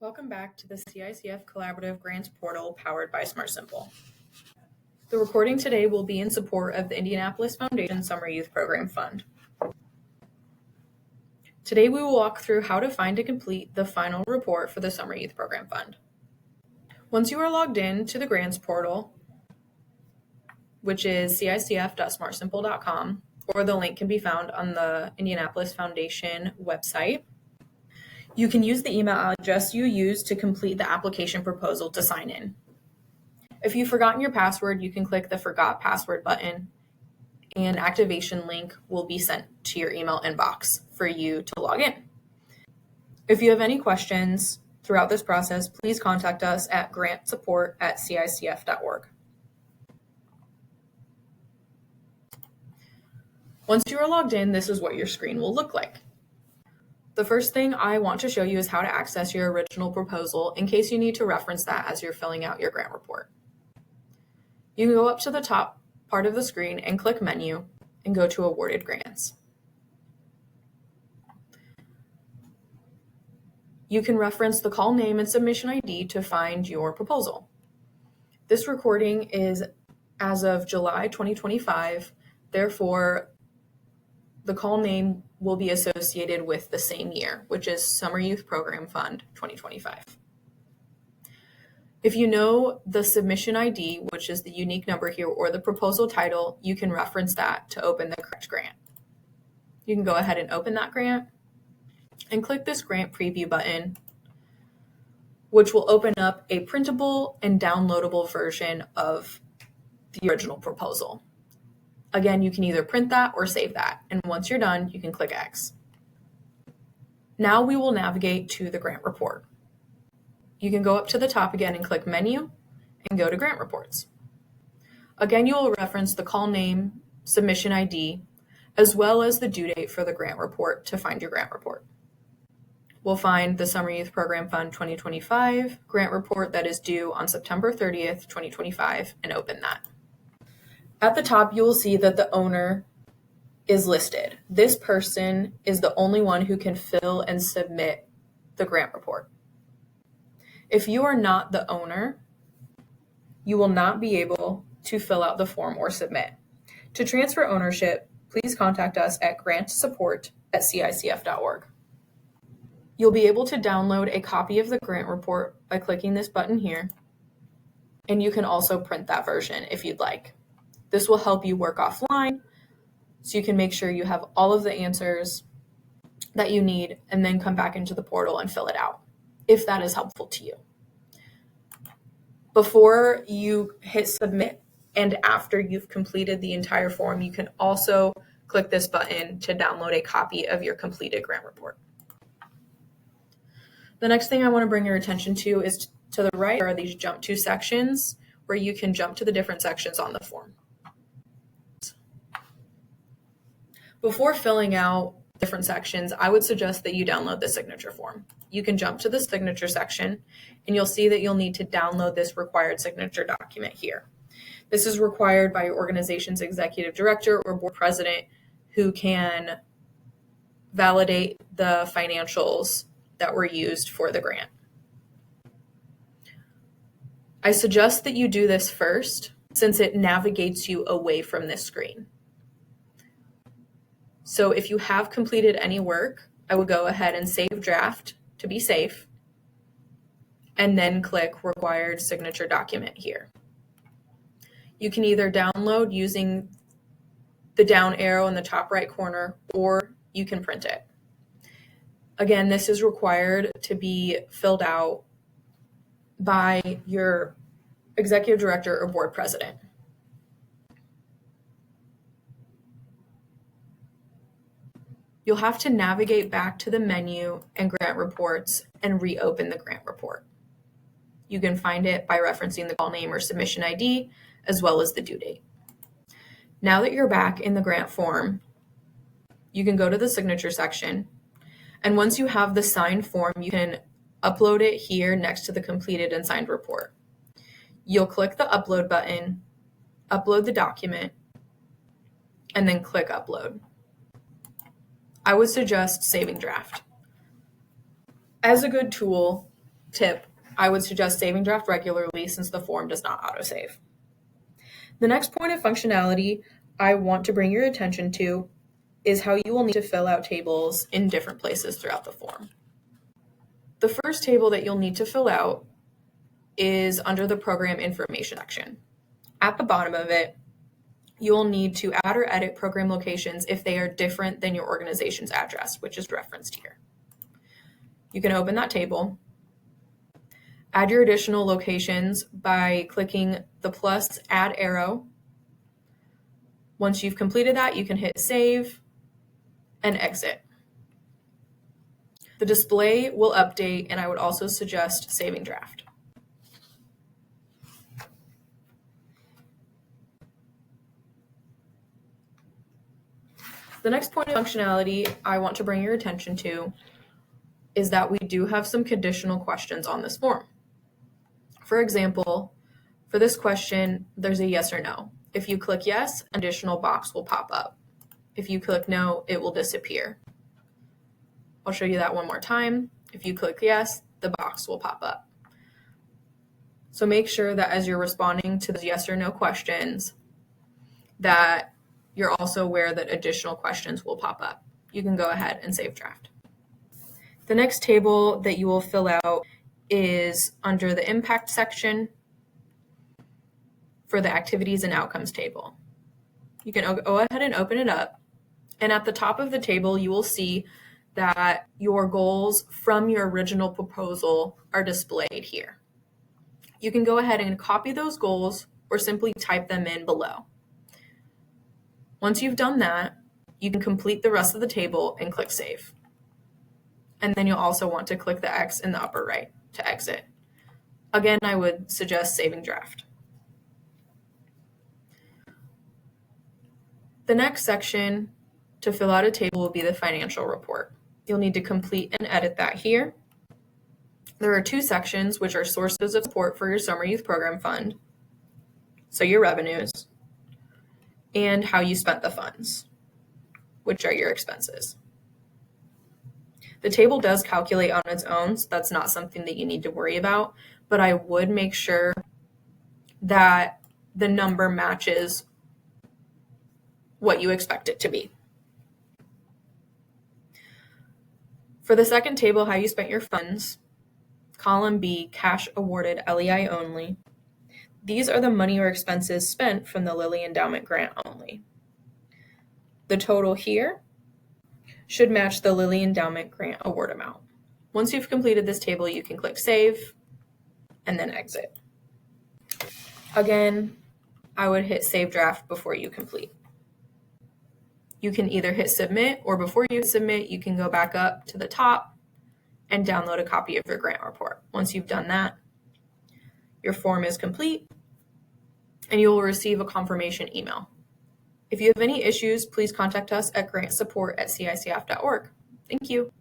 Welcome back to the CICF Collaborative Grants Portal powered by Smart Simple. The recording today will be in support of the Indianapolis Foundation Summer Youth Program Fund. Today we will walk through how to find and complete the final report for the Summer Youth Program Fund. Once you are logged in to the grants portal, which is cicf.smartsimple.com, or the link can be found on the Indianapolis Foundation website, you can use the email address you used to complete the application proposal to sign in. If you've forgotten your password, you can click the Forgot Password button, and an activation link will be sent to your email inbox for you to log in. If you have any questions throughout this process, please contact us at grantsupport@cicf.org. Once you are logged in, this is what your screen will look like. The first thing I want to show you is how to access your original proposal in case you need to reference that as you're filling out your grant report. You can go up to the top part of the screen and click Menu and go to Awarded Grants. You can reference the call name and submission ID to find your proposal. This recording is as of July 2025, therefore the call name will be associated with the same year, which is Summer Youth Program Fund 2025. If you know the submission ID, which is the unique number here, or the proposal title, you can reference that to open the correct grant. You can go ahead and open that grant and click this grant preview button, which will open up a printable and downloadable version of the original proposal. Again, you can either print that or save that, and once you're done, you can click X. Now we will navigate to the grant report. You can go up to the top again and click Menu and go to Grant Reports. Again, you will reference the call name, submission ID, as well as the due date for the grant report to find your grant report. We'll find the Summer Youth Program Fund 2025 grant report that is due on September 30th, 2025, and open that. At the top, you will see that the owner is listed. This person is the only one who can fill and submit the grant report. If you are not the owner, you will not be able to fill out the form or submit. To transfer ownership, please contact us at grantsupport@cicf.org. You'll be able to download a copy of the grant report by clicking this button here, and you can also print that version if you'd like. This will help you work offline, so you can make sure you have all of the answers that you need and then come back into the portal and fill it out, if that is helpful to you. Before you hit submit and after you've completed the entire form, you can also click this button to download a copy of your completed grant report. The next thing I want to bring your attention to is to the right are these jump to sections where you can jump to the different sections on the form. Before filling out different sections, I would suggest that you download the signature form. You can jump to the signature section and you'll see that you'll need to download this required signature document here. This is required by your organization's executive director or board president who can validate the financials that were used for the grant. I suggest that you do this first since it navigates you away from this screen. So if you have completed any work, I would go ahead and save draft to be safe, and then click required signature document here. You can either download using the down arrow in the top right corner, or you can print it. Again, this is required to be filled out by your executive director or board president. You'll have to navigate back to the menu and grant reports and reopen the grant report. You can find it by referencing the call name or submission ID, as well as the due date. Now that you're back in the grant form, you can go to the signature section, and once you have the signed form, you can upload it here next to the completed and signed report. You'll click the upload button, upload the document, and then click upload. I would suggest saving draft. As a good tool tip, I would suggest saving draft regularly since the form does not autosave. The next point of functionality I want to bring your attention to is how you will need to fill out tables in different places throughout the form. The first table that you'll need to fill out is under the program information section. At the bottom of it, you will need to add or edit program locations if they are different than your organization's address, which is referenced here. You can open that table, add your additional locations by clicking the plus add arrow. Once you've completed that, you can hit save and exit. The display will update, and I would also suggest saving draft. The next point of functionality I want to bring your attention to is that we do have some conditional questions on this form. For example, for this question, there's a yes or no. If you click yes, an additional box will pop up. If you click no, it will disappear. I'll show you that one more time. If you click yes, the box will pop up. So make sure that as you're responding to the yes or no questions, that you're also aware that additional questions will pop up. You can go ahead and save draft. The next table that you will fill out is under the impact section for the activities and outcomes table. You can go ahead and open it up. And at the top of the table, you will see that your goals from your original proposal are displayed here. You can go ahead and copy those goals or simply type them in below. Once you've done that, you can complete the rest of the table and click Save. And then you'll also want to click the X in the upper right to exit. Again, I would suggest saving draft. The next section to fill out a table will be the financial report. You'll need to complete and edit that here. There are two sections, which are sources of support for your Summer Youth Program Fund, so your revenues, and how you spent the funds, which are your expenses. The table does calculate on its own, so that's not something that you need to worry about, but I would make sure that the number matches what you expect it to be. For the second table, how you spent your funds, column B, cash awarded LEI only. These are the money or expenses spent from the Lilly Endowment Grant only. The total here should match the Lilly Endowment Grant award amount. Once you've completed this table, you can click Save and then exit. Again, I would hit Save Draft before you complete. You can either hit Submit, or before you submit, you can go back up to the top and download a copy of your grant report. Once you've done that, your form is complete and you will receive a confirmation email. If you have any issues, please contact us at grantsupport@cicf.org. Thank you.